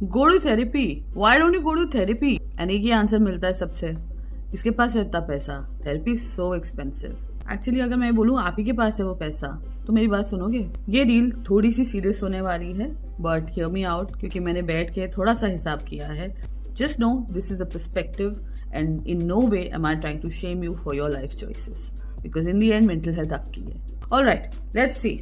Go to therapy, why don't you go to therapy? And एक ही answer मिलता है सबसे, इसके पास है इतना पैसा, थेरेपी सो एक्सपेंसिव। एक्चुअली अगर मैं बोलूँ आप ही के पास है वो पैसा, तो मेरी बात सुनोगे? ये डील थोड़ी सी सीरियस होने वाली है, बट हियर मी आउट, क्योंकि मैंने बैठ के थोड़ा सा हिसाब किया है। Just know this is a perspective and in no way am I trying to shame you for your life choices, because in the end mental health आपकी है। ऑलराइट, लेट्स सी,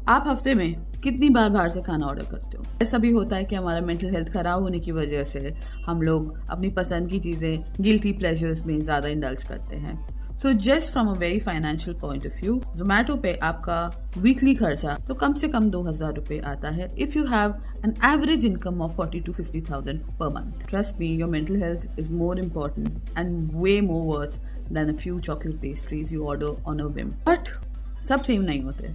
आप हफ्ते में कितनी बार बाहर से खाना ऑर्डर करते हो? ऐसा भी होता है कि हमारा मेंटल हेल्थ खराब होने की वजह से हम लोग अपनी पसंद की चीज़ें गिल्टी प्लेजर्स में ज़्यादा इंडल्ज करते हैं। So just from a very financial point of view, Zomato पे आपका वीकली खर्चा तो कम से कम 2000 रुपये आता है if you have an average income of 40 to 50,000 per month. Trust me, your mental health is more important and way more worth than a few chocolate pastries you order on a whim। But सब same नहीं होते,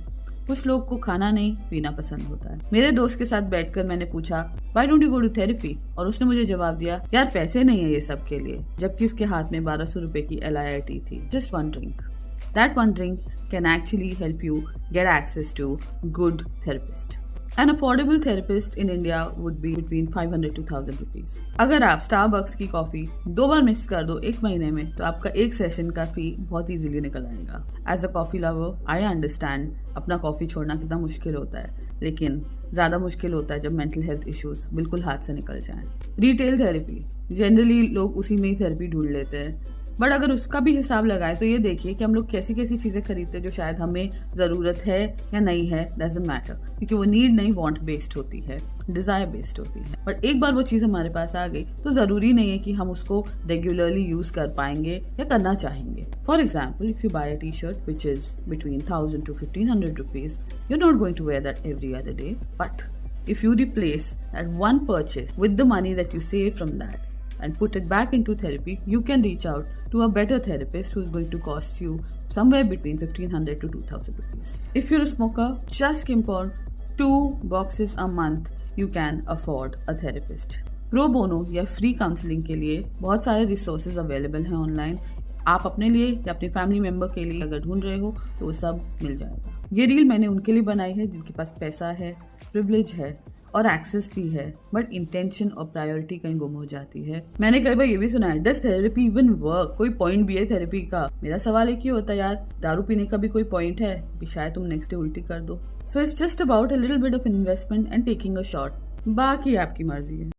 कुछ लोग को खाना नहीं पीना पसंद होता है। मेरे दोस्त के साथ बैठकर मैंने पूछा why don't you go to therapy, और उसने मुझे जवाब दिया यार पैसे नहीं है ये सब के लिए, जबकि उसके हाथ में 1200 रुपए की LIIT थी। Just one drink, that one drink can actually help you get access to good therapist. An affordable therapist in India would be between 500 to 1000 rupees। अगर आप स्टारबक्स की कॉफी 2 बार मिस कर दो एक महीने में, तो आपका एक सेशन का फी बहुत इजीली निकल आएगा। As a coffee lover I understand अपना कॉफी छोड़ना कितना मुश्किल होता है, लेकिन ज़्यादा मुश्किल होता है जब मेंटल हेल्थ इश्यूज बिल्कुल हाथ से निकल जाएं। रिटेल थेरेपी, जनरली लोग उसी में ही थेरेपी ढूंढ लेते हैं, बट अगर उसका भी हिसाब लगाए तो ये देखिए कि हम लोग कैसी कैसी चीज़ें खरीदते हैं जो शायद हमें ज़रूरत है या नहीं है, डजंट मैटर, क्योंकि वो नीड नहीं वांट बेस्ड होती है, डिज़ायर बेस्ड होती है। बट एक बार वो चीज़ हमारे पास आ गई तो ज़रूरी नहीं है कि हम उसको रेगुलरली यूज़ कर पाएंगे या करना चाहेंगे। For example, if you buy a T-shirt which is between 1000 to 1500 rupees, you are not going to wear that every other day, but if you replace that one purchase with the money that you save from that and put it back into therapy, you can reach out to a better therapist who's going to cost you somewhere between 1500 to 2000 rupees. If you're a smoker, just skimp on 2 boxes a month, you can afford a therapist. Pro bono या free counselling के लिए बहुत सारे resources available हैं online. आप अपने लिए या अपने फैमिली मेंबर के लिए अगर ढूंढ रहे हो तो वो सब मिल जाएगा। ये रील मैंने उनके लिए बनाई है जिनके पास पैसा है, प्रिविलेज है और एक्सेस भी है, बट इंटेंशन और प्रायोरिटी कहीं गुम हो जाती है। मैंने कई बार ये भी सुना है, डज थेरेपी इवन वर्क? कोई पॉइंट भी है थेरेपी का? मेरा सवाल एक ही होता है यार, दारू पीने का भी कोई पॉइंट है कि शायद तुम नेक्स्ट डे उल्टी कर दो? So it's just about a little bit of investment and taking a shot, बाकी आपकी मर्जी है।